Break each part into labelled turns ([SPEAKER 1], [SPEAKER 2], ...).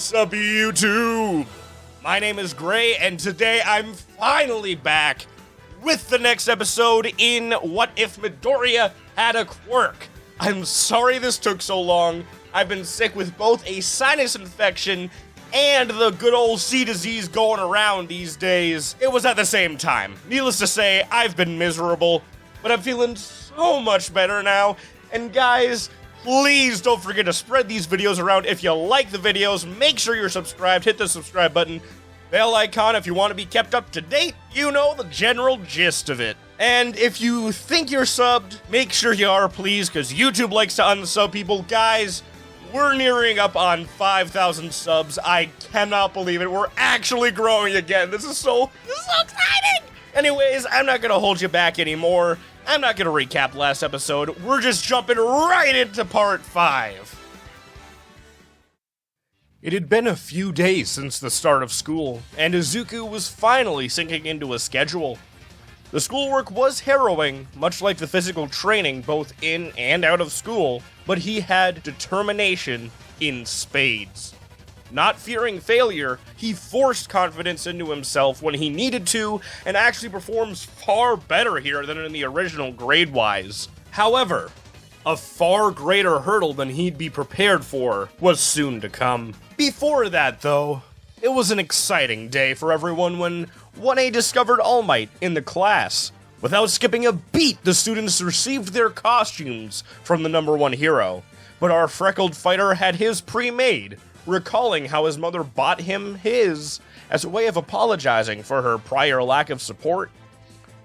[SPEAKER 1] What's up, YouTube? My name is Ghrei, and today I'm finally back with the next episode in What If Midoriya Had a Quirk. I'm sorry this took so long. I've been sick with both a sinus infection and the good old C disease going around these days. It was at the same time. Needless to say, I've been miserable, but I'm feeling so much better now. And guys, please don't forget to spread these videos around. If you like the videos, make sure you're subscribed. Hit the subscribe button, bell icon if you want to be kept up to date. You know the general gist of it. And if you think you're subbed, make sure you are, please, because YouTube likes to unsub people. Guys, we're nearing up on 5,000 subs. I cannot believe it. We're actually growing again. This is so exciting! Anyways, I'm not going to hold you back anymore. I'm not going to recap last episode. We're just jumping right into part 5. It had been a few days since the start of school, and Izuku was finally sinking into a schedule. The schoolwork was harrowing, much like the physical training both in and out of school, but he had determination in spades. Not fearing failure, he forced confidence into himself when he needed to, and actually performs far better here than in the original grade-wise. However, a far greater hurdle than he'd be prepared for was soon to come. Before that, though, it was an exciting day for everyone when 1A discovered All Might in the class. Without skipping a beat, the students received their costumes from the #1 hero, but our freckled fighter had his pre-made, recalling how his mother bought him his as a way of apologizing for her prior lack of support.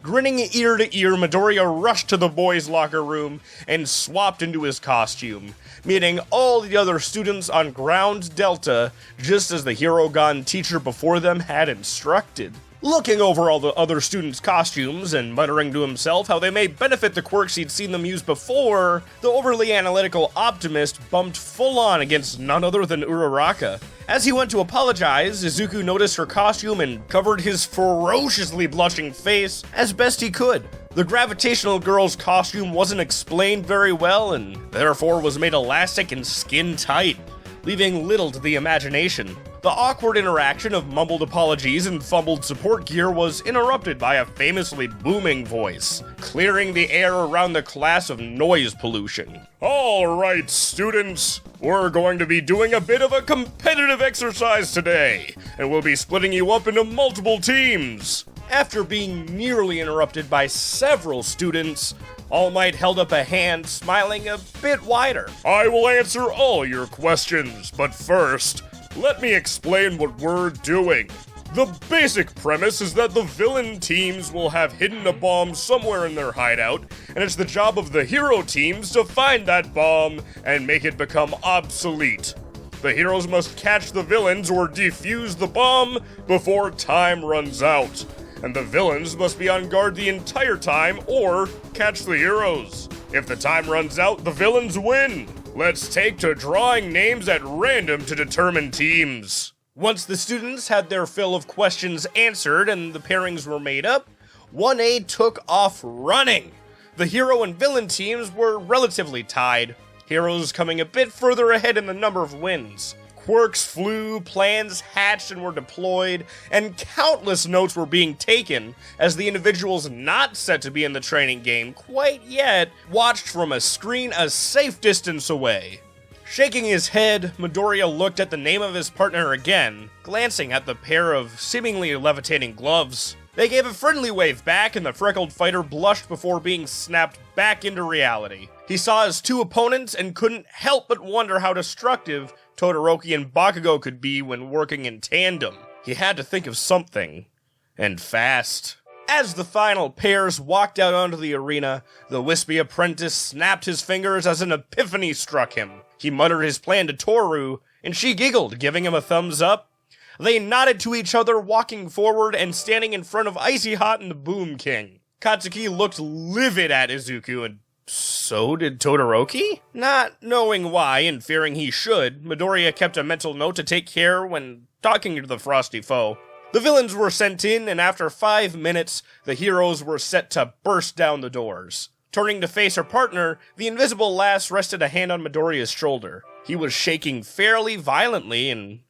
[SPEAKER 1] Grinning ear to ear, Midoriya rushed to the boys' locker room and swapped into his costume, meeting all the other students on Ground Delta, just as the Hero-Gon teacher before them had instructed. Looking over all the other students' costumes and muttering to himself how they may benefit the quirks he'd seen them use before, the overly analytical optimist bumped full-on against none other than Uraraka. As he went to apologize, Izuku noticed her costume and covered his ferociously blushing face as best he could. The gravitational girl's costume wasn't explained very well and therefore was made elastic and skin-tight, leaving little to the imagination. The awkward interaction of mumbled apologies and fumbled support gear was interrupted by a famously booming voice, clearing the air around the class of noise pollution. Alright, students, we're going to be doing a bit of a competitive exercise today, and we'll be splitting you up into multiple teams. After being nearly interrupted by several students, All Might held up a hand, smiling a bit wider. I will answer all your questions, but first, let me explain what we're doing. The basic premise is that the villain teams will have hidden a bomb somewhere in their hideout, and it's the job of the hero teams to find that bomb and make it become obsolete. The heroes must catch the villains or defuse the bomb before time runs out, and the villains must be on guard the entire time or catch the heroes. If the time runs out, the villains win. Let's take to drawing names at random to determine teams. Once the students had their fill of questions answered and the pairings were made up, 1A took off running. The hero and villain teams were relatively tied, heroes coming a bit further ahead in the number of wins. Quirks flew, plans hatched and were deployed, and countless notes were being taken as the individuals not set to be in the training game quite yet watched from a screen a safe distance away. Shaking his head, Midoriya looked at the name of his partner again, glancing at the pair of seemingly levitating gloves. They gave a friendly wave back, and the freckled fighter blushed before being snapped back into reality. He saw his two opponents and couldn't help but wonder how destructive Todoroki and Bakugo could be when working in tandem. He had to think of something, and fast. As the final pairs walked out onto the arena, the wispy apprentice snapped his fingers as an epiphany struck him. He muttered his plan to Toru, and she giggled, giving him a thumbs up. They nodded to each other, walking forward and standing in front of Icy Hot and the Boom King. Katsuki looked livid at Izuku, and so did Todoroki? Not knowing why and fearing he should, Midoriya kept a mental note to take care when talking to the frosty foe. The villains were sent in, and after 5 minutes, the heroes were set to burst down the doors. Turning to face her partner, the invisible lass rested a hand on Midoriya's shoulder. He was shaking fairly violently, and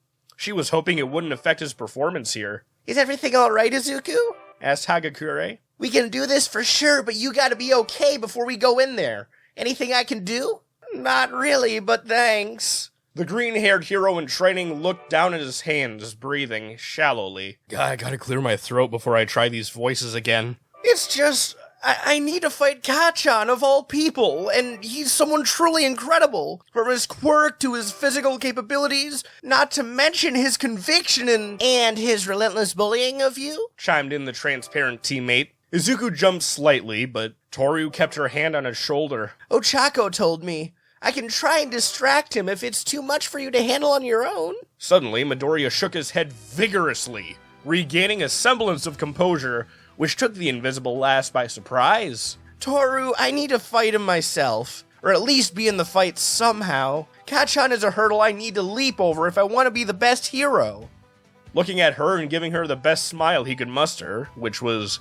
[SPEAKER 1] She was hoping it wouldn't affect his performance here.
[SPEAKER 2] Is everything alright, Izuku?
[SPEAKER 1] Asked Hagakure.
[SPEAKER 2] We can do this for sure, but you gotta be okay before we go in there. Anything I can do? Not really, but thanks.
[SPEAKER 1] The green-haired hero in training looked down at his hands, breathing shallowly. I gotta clear my throat before I try these voices again.
[SPEAKER 2] It's just, I need to fight Kacchan of all people, and he's someone truly incredible. From his quirk to his physical capabilities, not to mention his conviction and his relentless bullying of you,
[SPEAKER 1] chimed in the transparent teammate. Izuku jumped slightly, but Toru kept her hand on his shoulder.
[SPEAKER 2] Ochako told me. I can try and distract him if it's too much for you to handle on your own.
[SPEAKER 1] Suddenly, Midoriya shook his head vigorously, regaining a semblance of composure, which took the invisible lass by surprise.
[SPEAKER 2] Toru, I need to fight him myself, or at least be in the fight somehow. Kacchan is a hurdle I need to leap over if I want to be the best hero.
[SPEAKER 1] Looking at her and giving her the best smile he could muster, which was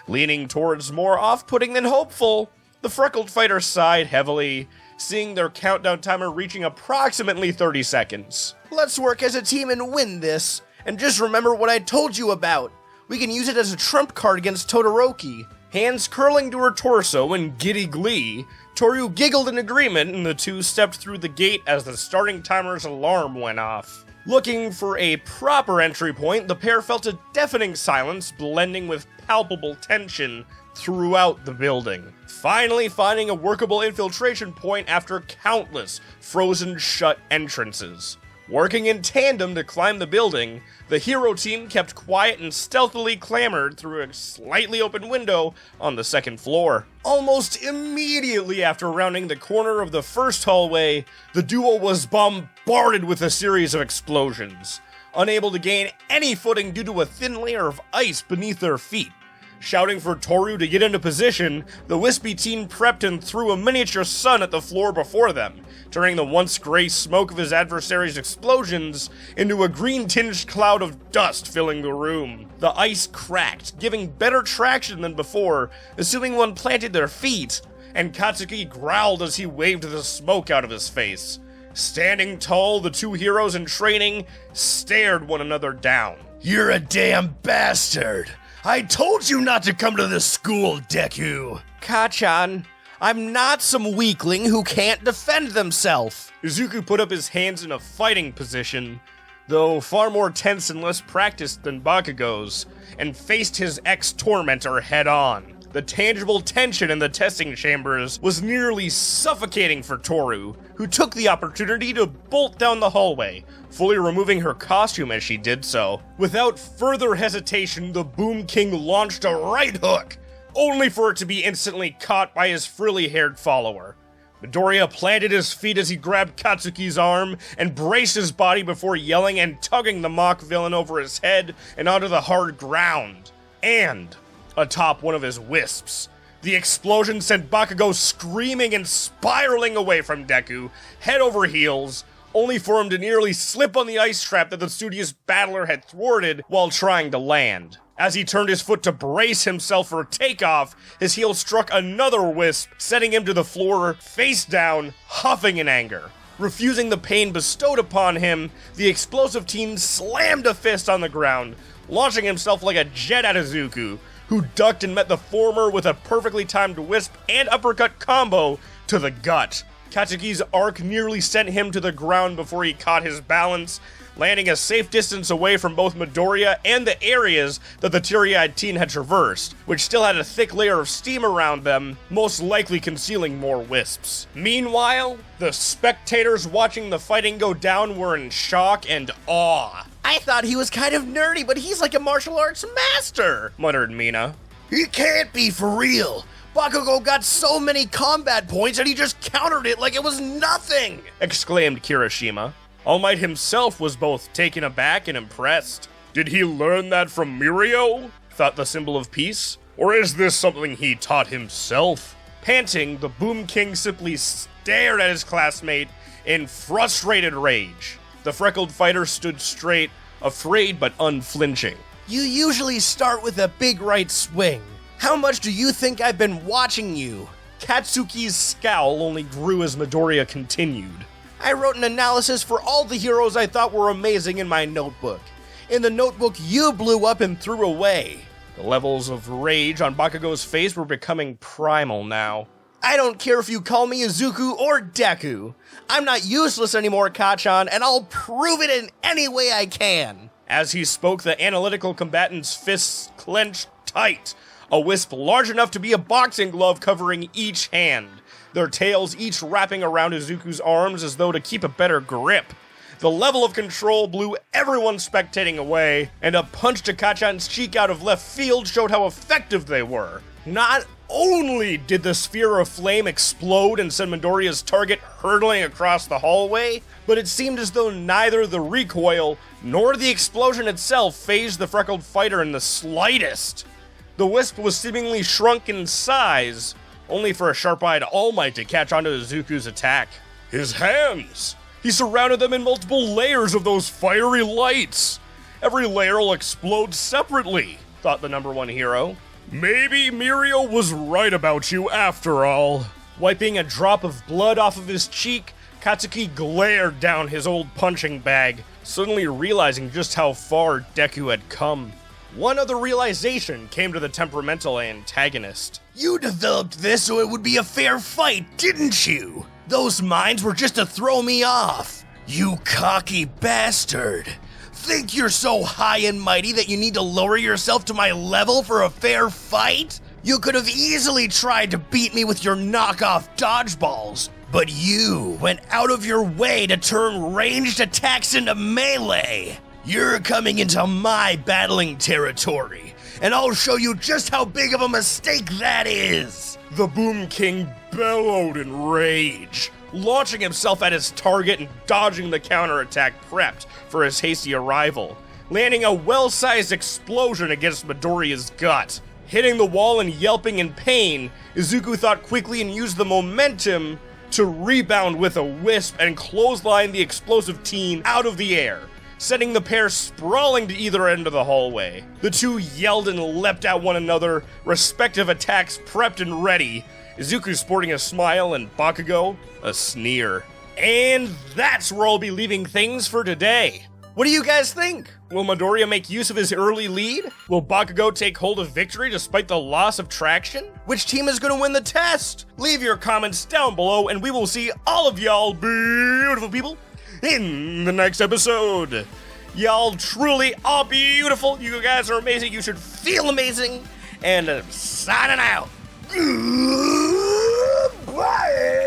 [SPEAKER 1] leaning towards more off-putting than hopeful, the freckled fighter sighed heavily, seeing their countdown timer reaching approximately 30 seconds.
[SPEAKER 2] Let's work as a team and win this, and just remember what I told you about. We can use it as a trump card against Todoroki.
[SPEAKER 1] Hands curling to her torso in giddy glee, Toru giggled in agreement and the two stepped through the gate as the starting timer's alarm went off. Looking for a proper entry point, the pair felt a deafening silence blending with palpable tension throughout the building, finally finding a workable infiltration point after countless frozen shut entrances. Working in tandem to climb the building, the hero team kept quiet and stealthily clambered through a slightly open window on the second floor. Almost immediately after rounding the corner of the first hallway, the duo was bombarded with a series of explosions, unable to gain any footing due to a thin layer of ice beneath their feet. Shouting for Toru to get into position, the wispy teen prepped and threw a miniature sun at the floor before them, turning the once gray smoke of his adversary's explosions into a green-tinged cloud of dust filling the room. The ice cracked, giving better traction than before, assuming one planted their feet, and Katsuki growled as he waved the smoke out of his face. Standing tall, the two heroes in training stared one another down.
[SPEAKER 3] You're a damn bastard! I told you not to come to this school, Deku!
[SPEAKER 2] Kacchan, I'm not some weakling who can't defend themselves.
[SPEAKER 1] Izuku put up his hands in a fighting position, though far more tense and less practiced than Bakugo's, and faced his ex-tormentor head-on. The tangible tension in the testing chambers was nearly suffocating for Toru, who took the opportunity to bolt down the hallway, fully removing her costume as she did so. Without further hesitation, the Boom King launched a right hook, only for it to be instantly caught by his frilly-haired follower. Midoriya planted his feet as he grabbed Katsuki's arm and braced his body before yelling and tugging the mock villain over his head and onto the hard ground. And atop one of his wisps, the explosion sent Bakugo screaming and spiraling away from Deku, head over heels, only for him to nearly slip on the ice trap that the studious battler had thwarted while trying to land. As he turned his foot to brace himself for takeoff, his heel struck another wisp, sending him to the floor, face down, huffing in anger. Refusing the pain bestowed upon him, the explosive teen slammed a fist on the ground, launching himself like a jet at Izuku, who ducked and met the former with a perfectly timed wisp and uppercut combo to the gut. Katsuki's arc nearly sent him to the ground before he caught his balance, landing a safe distance away from both Midoriya and the areas that the teary-eyed teen had traversed, which still had a thick layer of steam around them, most likely concealing more wisps. Meanwhile, the spectators watching the fighting go down were in shock and awe.
[SPEAKER 2] I thought he was kind of nerdy, but he's like a martial arts master,
[SPEAKER 1] muttered Mina.
[SPEAKER 3] He can't be for real!
[SPEAKER 2] Bakugo got so many combat points and he just countered it like it was nothing!
[SPEAKER 1] Exclaimed Kirishima. All Might himself was both taken aback and impressed. Did he learn that from Mirio? Thought the symbol of peace. Or is this something he taught himself? Panting, the Boom King simply stared at his classmate in frustrated rage. The freckled fighter stood straight, afraid but unflinching.
[SPEAKER 2] You usually start with a big right swing. How much do you think I've been watching you?
[SPEAKER 1] Katsuki's scowl only grew as Midoriya continued.
[SPEAKER 2] I wrote an analysis for all the heroes I thought were amazing in my notebook. In the notebook you blew up and threw away.
[SPEAKER 1] The levels of rage on Bakugo's face were becoming primal now.
[SPEAKER 2] I don't care if you call me Izuku or Deku. I'm not useless anymore, Kacchan, and I'll prove it in any way I can.
[SPEAKER 1] As he spoke, the analytical combatant's fists clenched tight, a wisp large enough to be a boxing glove covering each hand, their tails each wrapping around Izuku's arms as though to keep a better grip. The level of control blew everyone spectating away, and a punch to Kacchan's cheek out of left field showed how effective they were. Not only did the sphere of flame explode and send Midoriya's target hurtling across the hallway, but it seemed as though neither the recoil nor the explosion itself fazed the freckled fighter in the slightest. The wisp was seemingly shrunk in size, only for a sharp-eyed All Might to catch onto Izuku's attack. His hands! He surrounded them in multiple layers of those fiery lights. Every layer will explode separately, thought the number one hero. Maybe Mirio was right about you after all. Wiping a drop of blood off of his cheek, Katsuki glared down his old punching bag, suddenly realizing just how far Deku had come. One other realization came to the temperamental antagonist.
[SPEAKER 3] You developed this so it would be a fair fight, didn't you? Those mines were just to throw me off. You cocky bastard. Think you're so high and mighty that you need to lower yourself to my level for a fair fight? You could have easily tried to beat me with your knockoff dodgeballs, but you went out of your way to turn ranged attacks into melee. You're coming into my battling territory, and I'll show you just how big of a mistake that is.
[SPEAKER 1] The Boom King bellowed in rage, launching himself at his target and dodging the counterattack prepped for his hasty arrival, landing a well-sized explosion against Midoriya's gut. Hitting the wall and yelping in pain, Izuku thought quickly and used the momentum to rebound with a wisp and clothesline the explosive teen out of the air, sending the pair sprawling to either end of the hallway. The two yelled and leapt at one another, respective attacks prepped and ready, Izuku sporting a smile and Bakugo a sneer. And that's where I'll be leaving things for today.
[SPEAKER 2] What do you guys think?
[SPEAKER 1] Will Midoriya make use of his early lead? Will Bakugo take hold of victory despite the loss of traction?
[SPEAKER 2] Which team is going to win the test?
[SPEAKER 1] Leave your comments down below and we will see all of y'all beautiful people in the next episode. Y'all truly are beautiful. You guys are amazing. You should feel amazing. And signing out.
[SPEAKER 3] Bye.